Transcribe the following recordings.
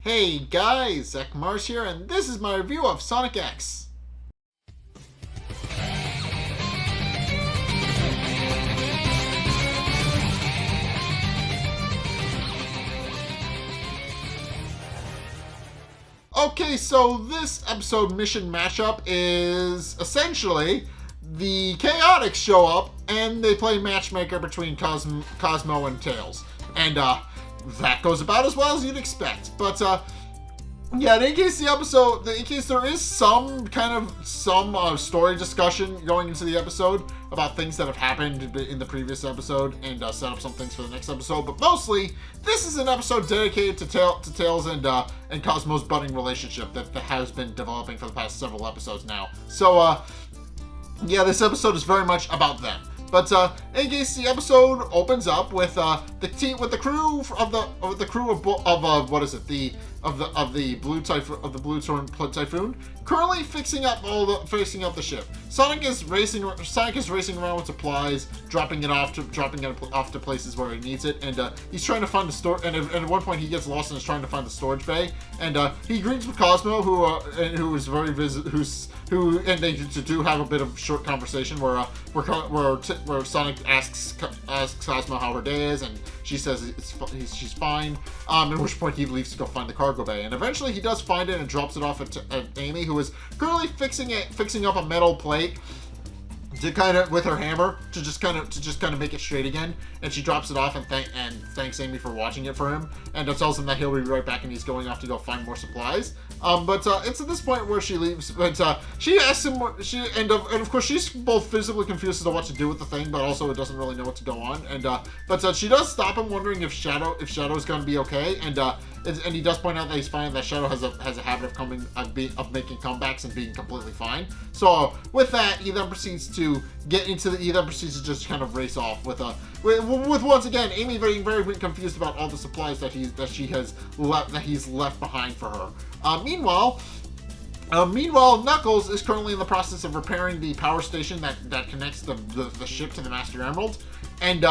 Hey guys, Zach Mars here, and this is my review of Sonic X. Okay, so this episode mission mashup is essentially the Chaotix show up and they play matchmaker between Cosmo and Tails. And that goes about as well as you'd expect. But yeah, in case there is some story discussion going into the episode about things that have happened in the previous episode and set up some things for the next episode. But mostly, this is an episode dedicated to Tails and Cosmo's budding relationship that has been developing for the past several episodes now. So yeah, this episode is very much about them. But in case the episode opens up with the crew of the Blue Typhoon currently fixing up the ship. Sonic is racing around with supplies, dropping it off to places where he needs it, and he's trying to find the store. And at one point he gets lost and is trying to find the storage bay. And he greets with Cosmo, who is very and they do have a bit of short conversation where Sonic asks Cosmo how her day is, and she says she's fine. At which point he leaves to go find the cargo bay, and eventually he does find it and drops it off at Amy, who is currently fixing up a metal plate with her hammer to just kind of make it straight again. And she drops it off and thanks Amy for watching it for him, and tells him that he'll be right back and he's going off to go find more supplies. But it's at this point where she leaves. But she asks him, and of course she's both physically confused as to what to do with the thing, but also it doesn't really know what to go on. And but she does stop him, wondering if Shadow's going to be okay. And he does point out that he's fine. That Shadow has a habit of making comebacks and being completely fine. So with that, he then proceeds to just kind of race off with once again Amy being very confused about all the supplies that he's left behind for her. Meanwhile, Knuckles is currently in the process of repairing the power station that connects the ship to the Master Emerald, and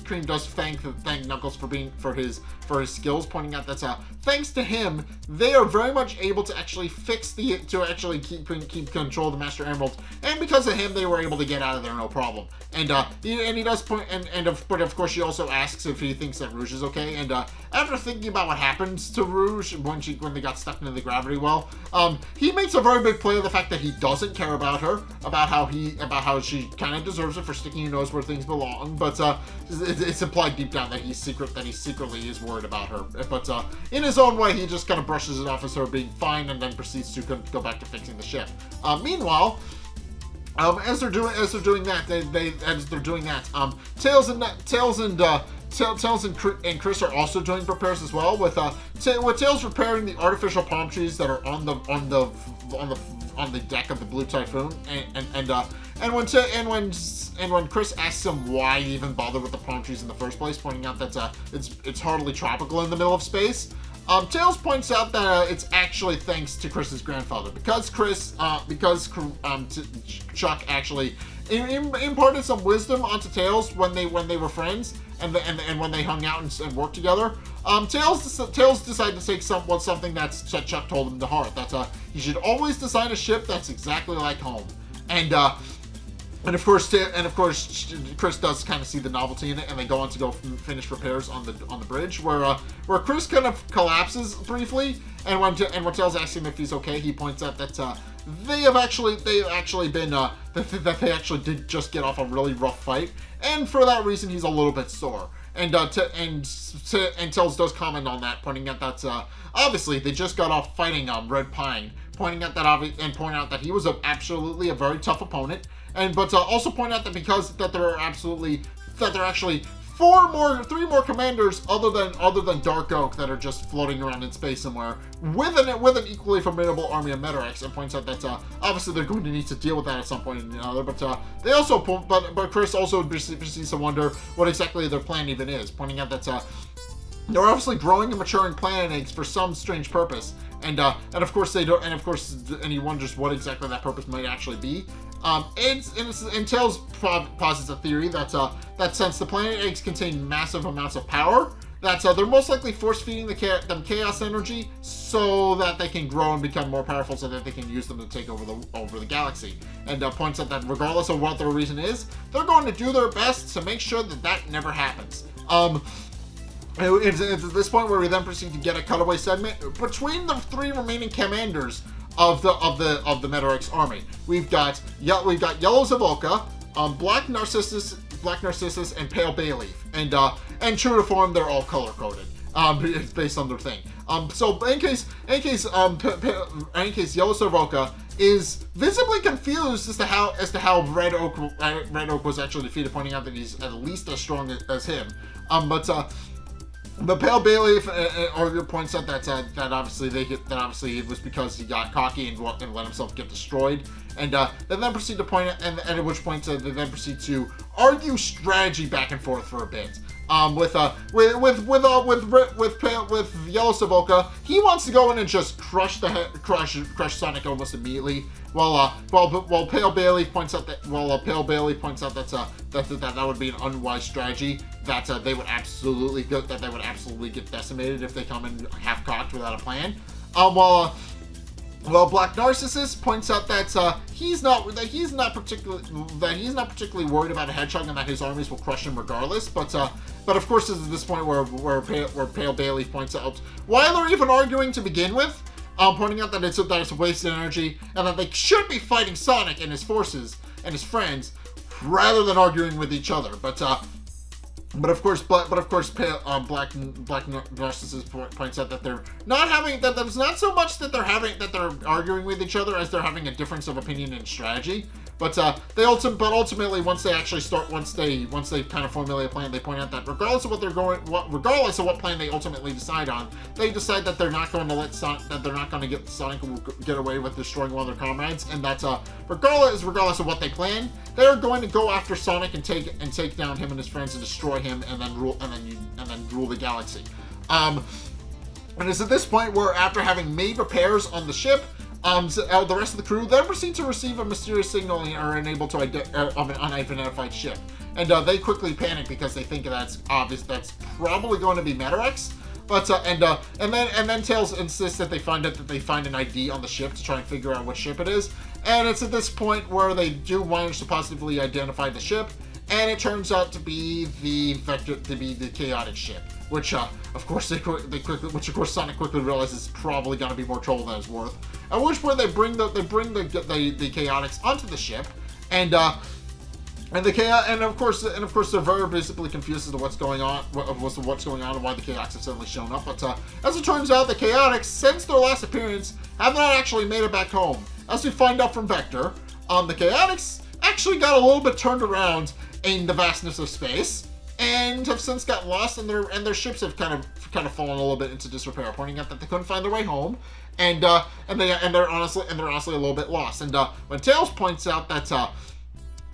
Cream does thank Knuckles for his skills, pointing out that thanks to him they are very much able to actually keep control of the Master Emerald, and because of him they were able to get out of there no problem. And he does point but of course she also asks if he thinks that Rouge is okay, and after thinking about what happens to Rouge when they got stuck into the gravity well, he makes a very big play of the fact that he doesn't care about her, about how she kind of deserves it for sticking her nose where things belong, but it's implied deep down that he secretly is worried about her. But in his own way, he just kind of brushes it off as her being fine, and then proceeds to go back to fixing the ship. Meanwhile, as they're doing that, Tails and Chris are also doing repairs as well, with Tails repairing the artificial palm trees that are on the deck of the Blue Typhoon, and when Chris asks him why he even bothered with the palm trees in the first place, pointing out that it's hardly tropical in the middle of space, Tails points out that it's actually thanks to Chris's grandfather, because Chuck actually imparted some wisdom onto Tails when they were friends, and when they hung out and worked together. Tails decided to take something that Chuck told him to heart. That he should always design a ship that's exactly like home. And of course, Chris does kind of see the novelty in it, and they go on to go finish repairs on the bridge, where Chris kind of collapses briefly, and when Tails asks him if he's okay, he points out that they actually did just get off a really rough fight, and for that reason he's a little bit sore. And Tails does comment on that, pointing out that obviously they just got off fighting Red Pine, pointing out that he was absolutely a very tough opponent, but also point out that because there are actually three more commanders other than Dark Oak that are just floating around in space somewhere with an equally formidable army of Metarex, and points out that obviously they're going to need to deal with that at some point or another. But Chris also proceeds to wonder what exactly their plan even is, pointing out that they're obviously growing and maturing planet eggs for some strange purpose, and of course he wonders what exactly that purpose might actually be. And Tails posits a theory that since the planet eggs contain massive amounts of power, that they're most likely force-feeding them chaos energy so that they can grow and become more powerful, so that they can use them to take over the galaxy. And points out that regardless of what their reason is, they're going to do their best to make sure that never happens. It's at this point where we then proceed to get a cutaway segment between the three remaining commanders of the Metarex army. We've got Yellow Zavolka, Black Narcissus, and Pale Bayleaf, and true to form, they're all color coded. Based on their thing. So in case Yellow Zavolka is visibly confused as to how Red Oak was actually defeated, pointing out that he's at least as strong as him. But Pale Bayleaf points out that obviously it was because he got cocky and let himself get destroyed, and they then proceed to point out, and at which point they then proceed to argue strategy back and forth for a bit. With Yellow Zavolka, he wants to go in and just crush Sonic almost immediately. While Pale Bayleaf points out that that would be an unwise strategy. That they would absolutely get decimated if they come in half-cocked without a plan. While Black Narcissus points out that he's not particularly worried about a hedgehog and that his armies will crush him regardless. But of course, this is this point where Pale Bayleaf points out why they're even arguing to begin with, pointing out that it's wasted energy and that they should be fighting Sonic and his forces and his friends rather than arguing with each other. But of course, Black Narcissus points out that they're not having that. There's not so much that they're arguing with each other as they're having a difference of opinion and strategy. But ultimately, once they kind of formulate a plan, they point out that regardless of what plan they ultimately decide on, they decide that they're not going to let Sonic get away with destroying one of their comrades, and that regardless of what they plan, they are going to go after Sonic and take down him and his friends and destroy him, and then rule the galaxy. And it's at this point where, after having made repairs on the ship, the rest of the crew then proceed to receive a mysterious signal and are unable to of an unidentified ship. And they quickly panic because they think that's probably going to be Metarex. But and then Tails insists that they find an ID on the ship to try and figure out what ship it is. And it's at this point where they do manage to positively identify the ship, and it turns out to be the chaotic ship, which of course Sonic quickly realizes is probably going to be more trouble than it's worth. At which point they bring the chaotics onto the ship, and of course they're very visibly confused as to what's going on and why the chaotics have suddenly shown up. But as it turns out, the chaotics, since their last appearance, have not actually made it back home. As we find out from Vector, the chaotics actually got a little bit turned around in the vastness of space, and have since gotten lost, and their ships have kind of fallen a little bit into disrepair, pointing out that they couldn't find their way home, and they're honestly a little bit lost. And when Tails points out that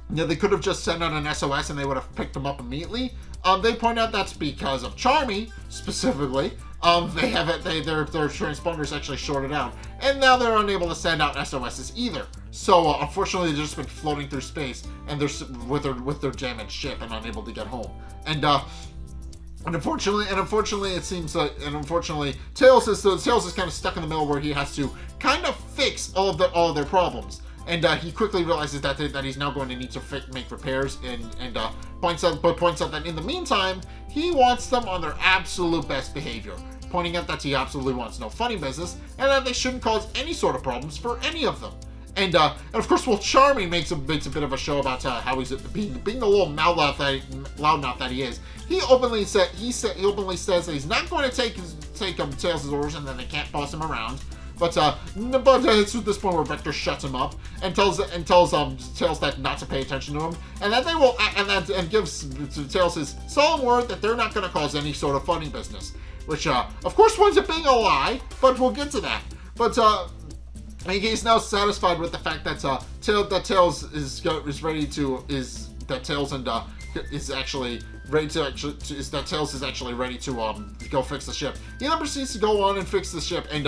they could have just sent out an SOS and they would have picked them up immediately, they point out that's because of Charmy specifically. Their transponders actually shorted out, and now they're unable to send out SOSs either. So unfortunately, they've just been floating through space, and they're with their damaged ship and unable to get home. And unfortunately, Tails is kind of stuck in the middle where he has to kind of fix all of their problems. And he quickly realizes that he's now going to need to make repairs, and points out that in the meantime, he wants them on their absolute best behavior, pointing out that he absolutely wants no funny business, and that they shouldn't cause any sort of problems for any of them. And of course, Charmy makes a bit of a show about how he's being a little loudmouth that he is. He openly says that he's not going to take Tails' orders, and that they can't boss him around. But it's at this point where Vector shuts him up and tells Tails that not to pay attention to him, and that they will and gives Tails his solemn word that they're not going to cause any sort of funny business, which of course winds up being a lie, but we'll get to that. But he's now satisfied with the fact that Tails is actually Tails is actually ready to go fix the ship. He then proceeds to go on and fix the ship, and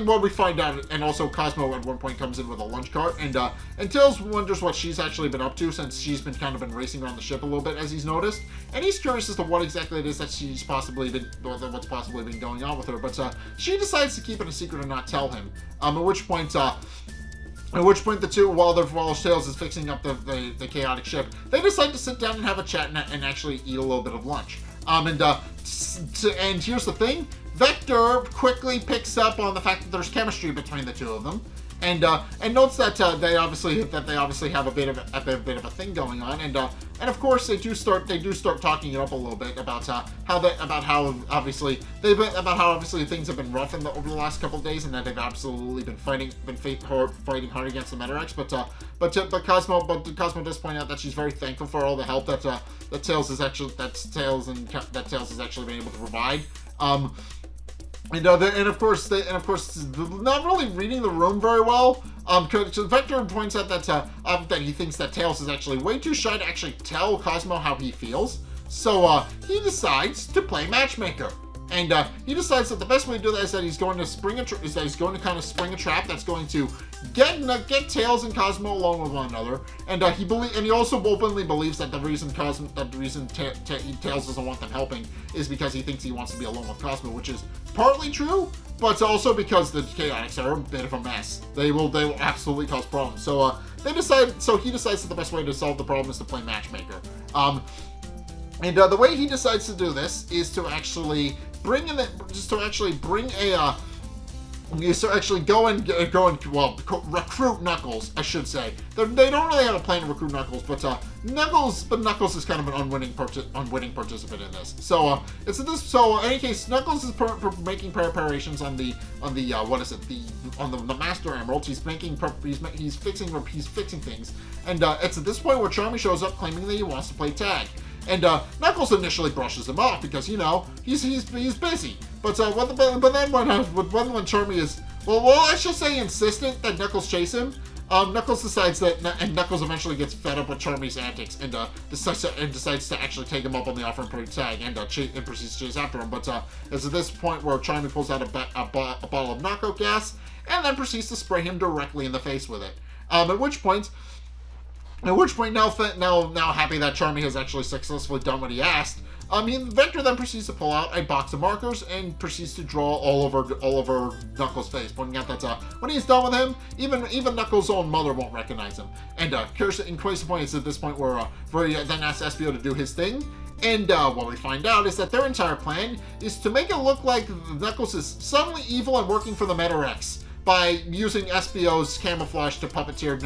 what we find out, and also Cosmo at one point comes in with a lunch cart, and Tails wonders what she's actually been up to, since she's been kind of been racing around the ship a little bit, as he's noticed, and he's curious as to what exactly it is that she's possibly been, what's possibly been going on with her, but she decides to keep it a secret and not tell him. At which point the two, while Tails is fixing up the chaotic ship, they decide to sit down and have a chat and actually eat a little bit of lunch. And here's the thing: Vector quickly picks up on the fact that there's chemistry between the two of them, and notes that they obviously have a bit of a thing going on, and of course they do start talking it up a little bit about how obviously things have been rough over the last couple of days, and that they've absolutely been fighting hard against the Metarex, but Cosmo does point out that she's very thankful for all the help that Tails has actually been able to provide. And of course, not really reading the room very well. Vector points out that he thinks that Tails is actually way too shy to actually tell Cosmo how he feels. So he decides to play matchmaker, and he decides that the best way to do that is that he's going to spring a trap that's going to get Tails and Cosmo along with one another, and he also openly believes that the reason Tails doesn't want them helping is because he thinks he wants to be alone with Cosmo, which is partly true, but also because the Chaotix are a bit of a mess. They will absolutely cause problems. So he decides that the best way to solve the problem is to play matchmaker. And the way he decides to do this is to actually recruit Knuckles, I should say. They don't really have a plan to recruit Knuckles, but Knuckles is kind of an unwitting participant in this. So in any case, Knuckles is making preparations on the Master Emerald. He's fixing things, and it's at this point where Charmy shows up claiming that he wants to play tag. And Knuckles initially brushes him off because, he's busy. But then when Charmy is, I should say insistent that Knuckles chase him, Knuckles decides and Knuckles eventually gets fed up with Charmy's antics and decides to actually take him up on the offer and play tag and proceeds to chase after him. But it's at this point where Charmy pulls out a bottle of knockout gas and then proceeds to spray him directly in the face with it. At which point, now happy that Charmy has actually successfully done what he asked, Vector then proceeds to pull out a box of markers and proceeds to draw all over Knuckles' face, pointing out that when he's done with him, even Knuckles' own mother won't recognize him. And Kirsten, in case point, is at this point where he then asks Espio to do his thing. And what we find out is that their entire plan is to make it look like Knuckles is suddenly evil and working for the Metarex by using Espio's camouflage to puppeteer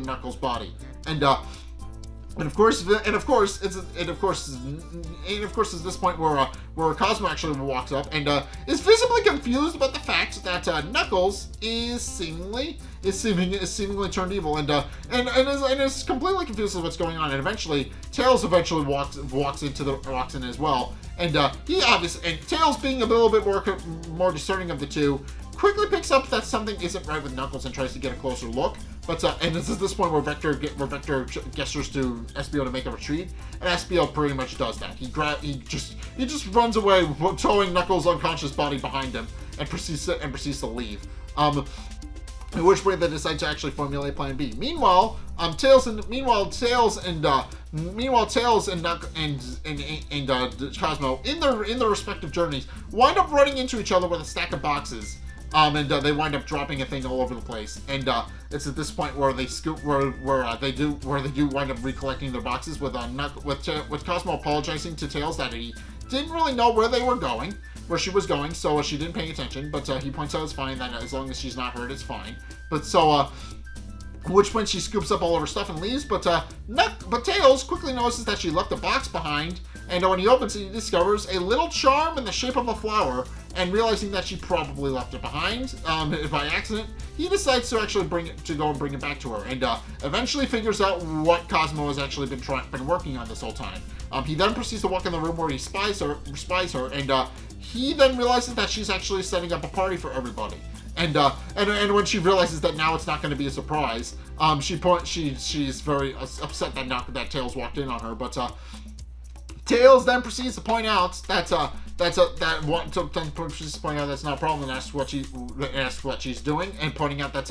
Knuckles' body. And of course, it's this point where Cosmo actually walks up and is visibly confused about the fact that Knuckles is seemingly turned evil and is completely confused with what's going on. And eventually, Tails walks in as well. And Tails, being a little bit more discerning of the two, quickly picks up that something isn't right with Knuckles and tries to get a closer look. But and this is this point where Vector gestures to Espio to make a retreat, and Espio pretty much does that. He just runs away, towing Knuckles' unconscious body behind him, and proceeds to leave. At which point they decide to actually formulate Plan B. Meanwhile, Tails and Cosmo in their respective journeys wind up running into each other with a stack of boxes. And they wind up dropping a thing all over the place. And it's at this point where they do wind up recollecting their boxes with Cosmo apologizing to Tails that he didn't really know where she was going, so she didn't pay attention. But he points out it's fine, that as long as she's not hurt, it's fine. But at which point she scoops up all of her stuff and leaves. But Tails quickly notices that she left a box behind, and when he opens it, he discovers a little charm in the shape of a flower. And realizing that she probably left it behind by accident, he decides to actually bring it back to her, and eventually figures out what Cosmo has actually been working on this whole time. He then proceeds to walk in the room where he spies her, and he then realizes that she's actually setting up a party for everybody. And when she realizes that now it's not going to be a surprise, she's very upset that Tails walked in on her, but Tails then proceeds to point out proceeds to point out that's not a problem, and asks what she's doing, and pointing out that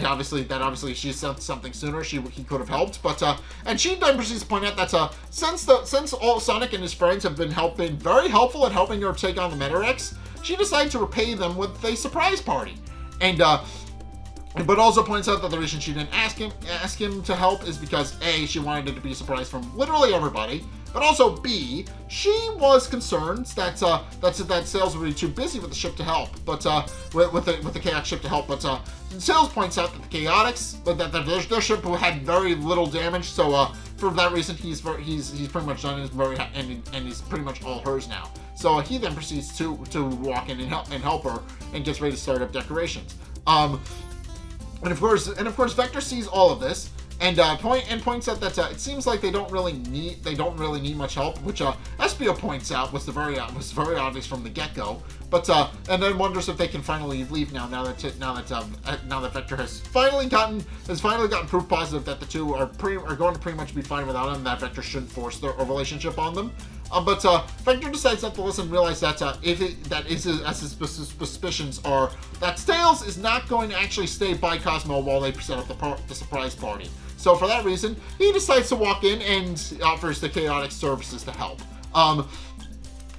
obviously she said something sooner he could have helped, but and she then proceeds to point out that since all Sonic and his friends have been very helpful in helping her take on the Metarex, she decided to repay them with a surprise party, and but also points out that the reason she didn't ask him to help is because A, she wanted it to be a surprise from literally everybody, but also B, she was concerned that Tails would be too busy with the ship to help, but with the Chaotix ship to help. But Tails points out that the Chaotix, but that their ship had very little damage, so for that reason he's pretty much done, and he's pretty much all hers now. So he then proceeds to walk in and help her, and gets ready to start up decorations. And of course, Vector sees all of this, and points out that it seems like they don't really need much help, which Espio points out was very obvious from the get-go. But and then wonders if they can finally leave now that Vector has finally gotten proof positive that the two are going to pretty much be fine without him. That Vector shouldn't force a relationship on them. But Vector decides not to listen and realize that his suspicions are that Tails is not going to actually stay by Cosmo while they set up the surprise party. So for that reason, he decides to walk in and offers the Chaotix services to help.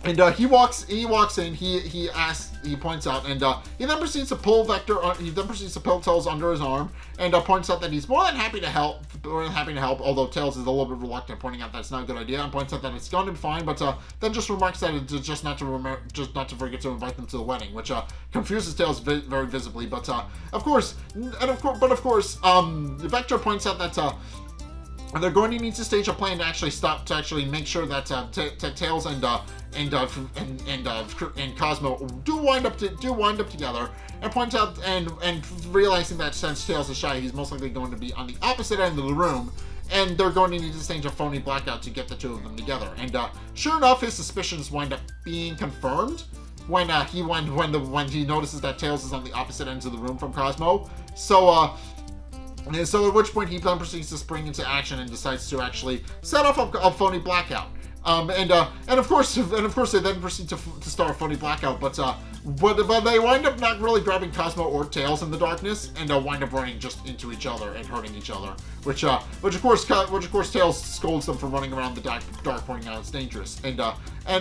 And he walks in. He points out, and he then proceeds to pull Vector. He then proceeds to pull Tails under his arm, and points out that he's more than happy to help. Although Tails is a little bit reluctant, pointing out that it's not a good idea, and points out that it's going to be fine. But then just remarks that it's just not to forget to invite them to the wedding, which confuses Tails very visibly. But of course, Vector points out that. They're going to need to stage a plan to actually make sure that Tails and Cosmo do wind up together, and points out and realizing that since Tails is shy, he's most likely going to be on the opposite end of the room, and they're going to need to stage a phony blackout to get the two of them together. And sure enough, his suspicions wind up being confirmed when he notices that Tails is on the opposite ends of the room from Cosmo. So at which point he then proceeds to spring into action and decides to actually set off a phony blackout. And of course they then proceed to start a phony blackout, but they wind up not really grabbing Cosmo or Tails in the darkness, and wind up running just into each other and hurting each other, which of course Tails scolds them for running around the dark, pointing out it's dangerous, and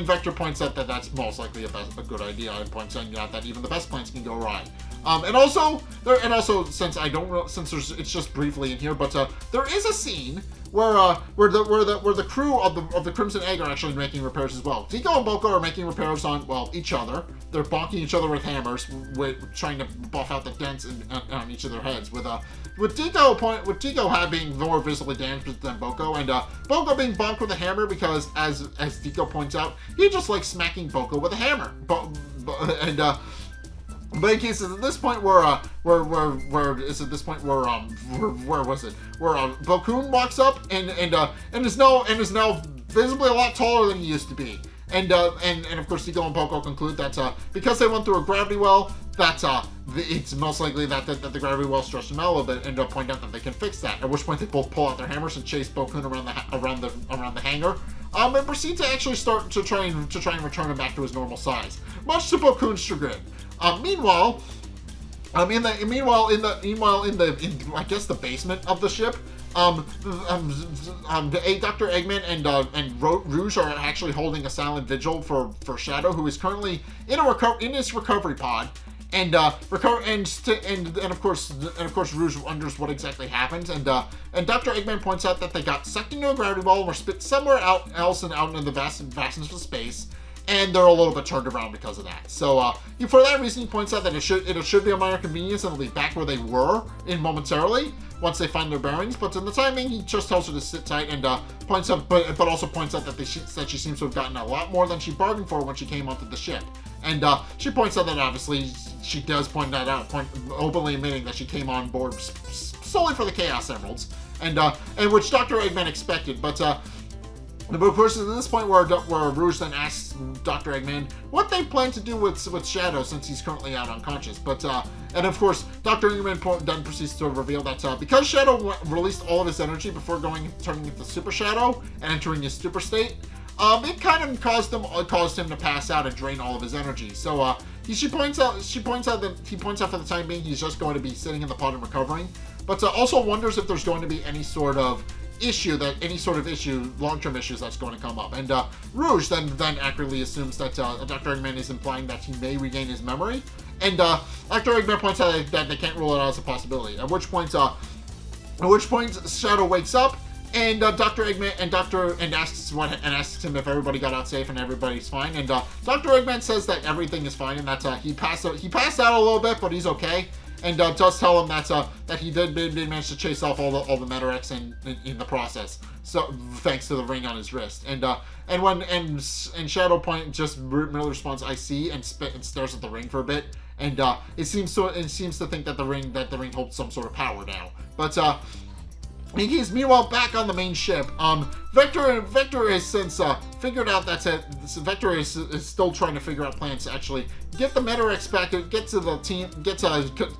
Vector points out that that's most likely a good idea, and points out that even the best plans can go awry. And also since it's just briefly in here, but there is a scene where the crew of the Crimson Egg are actually making repairs as well. Deco and Boko are making repairs on each other. They're bonking each other with hammers, trying to buff out the dents on each of their heads. With Deco being more visibly damaged than Boko, and Boko being bonked with a hammer because, as Deco points out, he just likes smacking Boko with a hammer. But in cases at this point where Bokoon walks up and is now visibly a lot taller than he used to be. And of course Deco and Boko conclude that because they went through a gravity well, that it's most likely that the gravity well stretched them out a little bit, and point out that they can fix that. At which point they both pull out their hammers and chase Bokoon around the hangar, and proceed to actually start to try and return him back to his normal size, much to Bokoon's chagrin. Meanwhile, in the I guess the basement of the ship, Dr. Eggman and Rouge are actually holding a silent vigil for Shadow, who is currently in his recovery pod, and of course Rouge wonders what exactly happened, and Dr. Eggman points out that they got sucked into a gravity well and were spit somewhere else into the vastness of space. And they're a little bit turned around because of that. So, for that reason, he points out that it should be a minor convenience and they'll be back where they were momentarily once they find their bearings. But in the timing, he just tells her to sit tight and points out, but also points out that she seems to have gotten a lot more than she bargained for when she came onto the ship. And she points out that obviously she does point that out, openly admitting that she came on board solely for the Chaos Emeralds, and which Dr. Eggman expected, but. Of course, at this point where Rouge then asks Dr. Eggman what they plan to do with Shadow since he's currently out unconscious. But and of course, Dr. Eggman then proceeds to reveal that because Shadow released all of his energy before turning into Super Shadow and entering his super state, it kind of caused him to pass out and drain all of his energy. So she points out for the time being he's just going to be sitting in the pod and recovering, but also wonders if there's going to be any sort of long-term issues that's going to come up. And Rouge then accurately assumes that Dr. Eggman is implying that he may regain his memory, and Dr. Eggman points out that they can't rule it out as a possibility. At which point Shadow wakes up, and Dr. Eggman asks him if everybody got out safe and everybody's fine. And Dr. Eggman says that everything is fine and that he passed out a little bit, but he's okay. And does tell him that he did manage to chase off all the Metarex in the process. So thanks to the ring on his wrist. And Shadow Point just merely responds, "I see," and stares at the ring for a bit. And it seems to think that the ring holds some sort of power now. But he's meanwhile back on the main ship. Vector has since figured out Vector is still trying to figure out plans to actually get the Metarex back, get to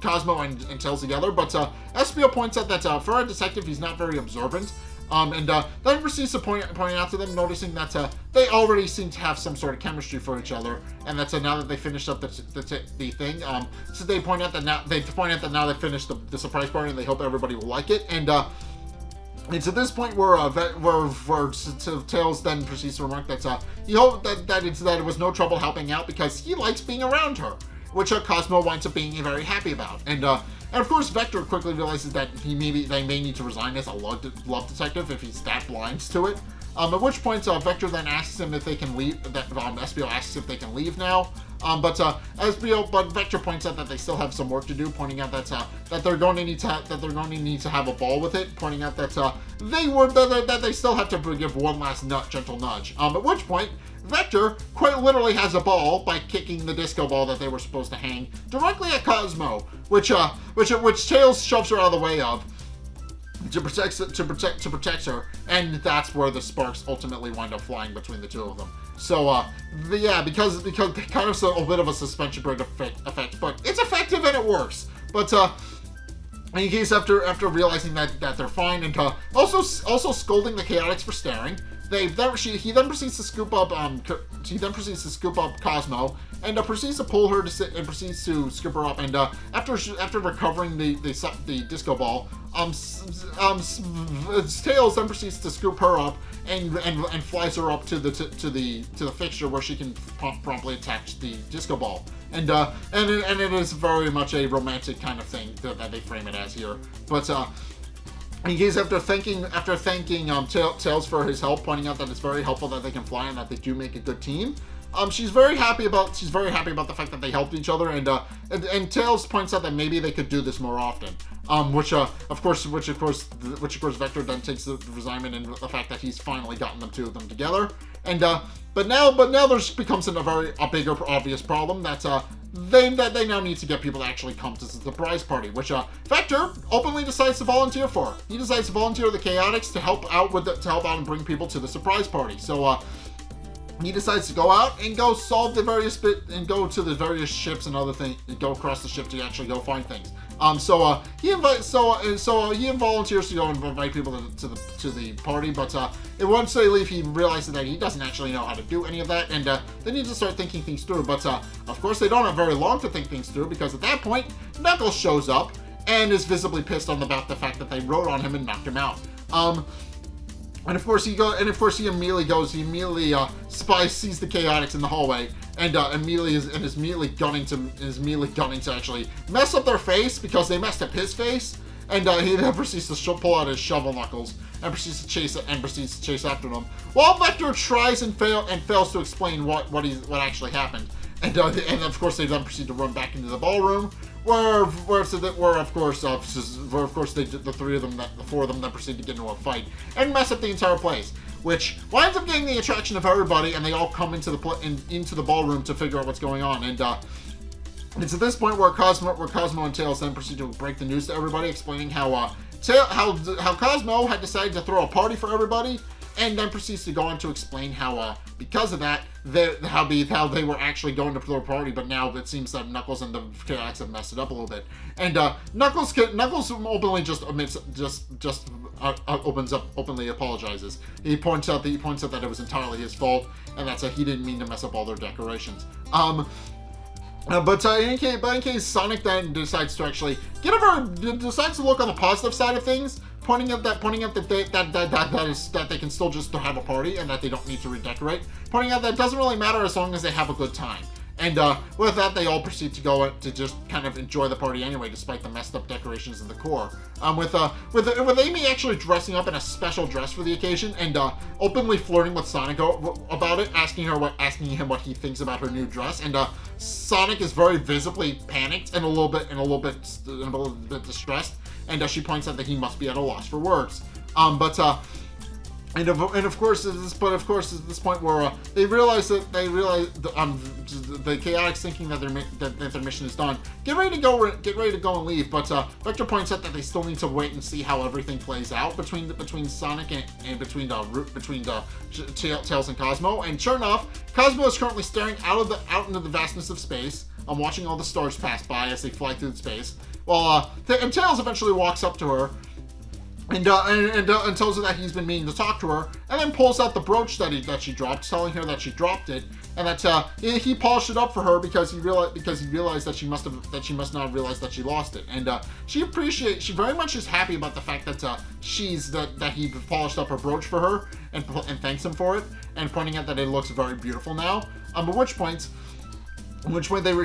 Cosmo and Tails together. But Espio points out that for a detective, he's not very observant. And then proceeds to pointing out to them, noticing that they already seem to have some sort of chemistry for each other, and that now that they finished up the thing, so they point out that now they finished the surprise party, and they hope everybody will like it. And it's at this point where Tails then proceeds to remark that he hoped that it was no trouble helping out because he likes being around her, which Cosmo winds up being very happy about. And of course, Vector quickly realizes that they may need to resign as a love detective if he's that blind to it. At which point, Vector then asks him if they can leave. Espio asks if they can leave now. But Vector points out that they still have some work to do, pointing out that they're going to need to have a ball with it, pointing out that they still have to give one last gentle nudge. At which point, Vector quite literally has a ball by kicking the disco ball that they were supposed to hang directly at Cosmo, which Tails shoves her out of the way of to protect her, and that's where the sparks ultimately wind up flying between the two of them. So because kind of a bit of a suspension brake effect, but it's effective and it works. But in case after realizing that they're fine, and also scolding the Chaotix for staring, he then proceeds to scoop up Cosmo, and proceeds to pull her to sit, and proceeds to scoop her up. And after recovering the disco ball, Tails then proceeds to scoop her up and flies her up to the fixture where she can promptly attach the disco ball. And it is very much a romantic kind of thing that they frame it as here. But in case after thanking Tails for his help, pointing out that it's very helpful that they can fly and that they do make a good team. She's very happy about the fact that they helped each other, and Tails points out that maybe they could do this more often. Which of course Vector then takes the resignment and the fact that he's finally gotten the two of them together. And but now there's becomes a bigger obvious problem that they now need to get people to actually come to the surprise party, which Vector openly decides to volunteer for. He decides to volunteer the Chaotix to help out and bring people to the surprise party. So he decides to go out and go solve the various go to the various ships and other things, and go across the ship to actually go find things. He volunteers to go and invite people to the party, but once they leave, he realizes that he doesn't actually know how to do any of that, and they need to start thinking things through. But of course, they don't have very long to think things through, because at that point, Knuckles shows up and is visibly pissed about the fact that they rode on him and knocked him out. And of course he immediately sees the Chaotix in the hallway, and is immediately gunning to actually mess up their face because they messed up his face. And he then proceeds to pull out his shovel knuckles and proceeds to chase after them. While Vector tries and fails to explain what actually happened. And of course they then proceed to run back into the ballroom, where of course the four of them then proceed to get into a fight and mess up the entire place, which winds up getting the attraction of everybody, and they all come into the ballroom to figure out what's going on. And it's at this point where Cosmo and Tails then proceed to break the news to everybody, explaining how Cosmo had decided to throw a party for everybody, and then proceeds to go on to explain how, because of that, how they were actually going to throw a party, but now it seems that Knuckles and the Chaotix have messed it up a little bit. And Knuckles openly just admits, openly apologizes. He points out that it was entirely his fault, and that's he didn't mean to mess up all their decorations. But in case Sonic then decides to actually decides to look on the positive side of things, pointing out that they can still just have a party and that they don't need to redecorate, pointing out that it doesn't really matter as long as they have a good time. And with that, they all proceed to go to just kind of enjoy the party anyway, despite the messed up decorations in the core. With Amy actually dressing up in a special dress for the occasion and openly flirting with Sonic about it, asking him what he thinks about her new dress. And Sonic is very visibly panicked and a little bit distressed. And she points out that he must be at a loss for words. And of course, at this point where they realize the Chaotix thinking that their mission is done, get ready to go and leave. But Vector points out that they still need to wait and see how everything plays out between Sonic and between Tails and Cosmo. And sure enough, Cosmo is currently staring out into the vastness of space, watching all the stars pass by as they fly through space. While and Tails eventually walks up to her. And tells her that he's been meaning to talk to her, and then pulls out the brooch that she dropped, telling her that she dropped it, and that he polished it up for her because he realized that she must not have realized that she lost it, and she very much is happy about the fact that he polished up her brooch for her and thanks him for it, and pointing out that it looks very beautiful now. At which point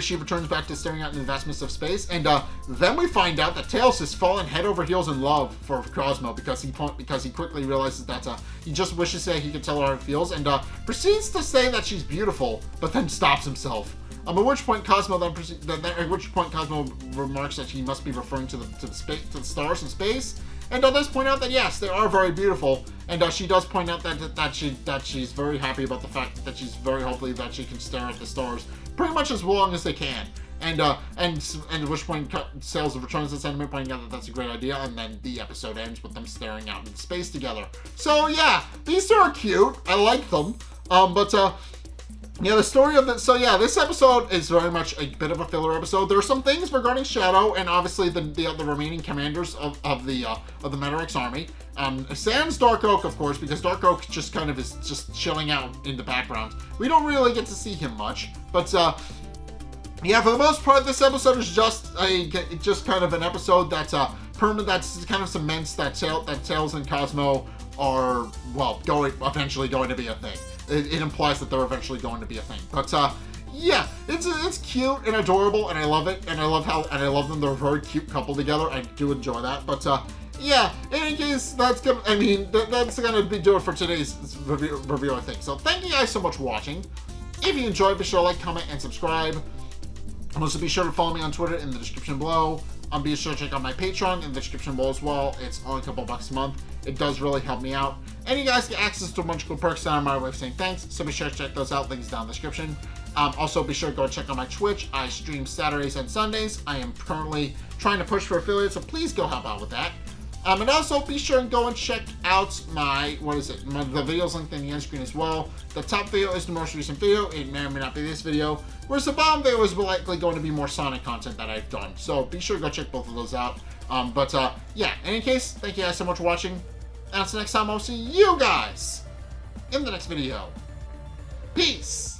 she returns back to staring out in the vastness of space, and then we find out that Tails has fallen head over heels in love for Cosmo because he quickly realizes that he just wishes that he could tell her how it feels, and proceeds to say that she's beautiful, but then stops himself. At which point Cosmo remarks that he must be referring to the stars in space, and does point out that yes, they are very beautiful, and she does point out that she's very happy about the fact that she's very hopefully that she can stare at the stars pretty much as long as they can. And at which point Tails returns the sentiment, pointing out that that's a great idea, and then the episode ends with them staring out into space together. So yeah, these two are cute. I like them. Yeah, the story of it. So yeah, this episode is very much a bit of a filler episode. There are some things regarding Shadow and obviously the remaining commanders of the Metarex army. Sans Dark Oak, of course, because Dark Oak just kind of is just chilling out in the background. We don't really get to see him much, but yeah, for the most part, this episode is just kind of an episode that's permanent. That's kind of cements that Tails and Cosmo are eventually going to be a thing. It implies that they're eventually going to be a thing. But yeah, it's cute and adorable, and I love it, and I love them. They're a very cute couple together. I do enjoy that. But yeah, in any case, that's gonna be do it for today's review, I think. So thank you guys so much for watching. If you enjoyed, be sure to like, comment, and subscribe. And also be sure to follow me on Twitter in the description below. Be sure to check out my Patreon in the description below as well. It's only a couple bucks a month. It does really help me out. And you guys get access to a bunch of cool perks down on my way of saying thanks. So be sure to check those out. Links down in the description. Also be sure to go check out my Twitch. I stream Saturdays and Sundays. I am currently trying to push for affiliates, so please go help out with that. And also be sure and go and check out the videos linked in the end screen as well. The top video is the most recent video. It may or may not be this video. Whereas the bottom video is likely going to be more Sonic content that I've done. So be sure to go check both of those out. Yeah, in any case, thank you guys so much for watching. And until next time, I'll see you guys in the next video. Peace!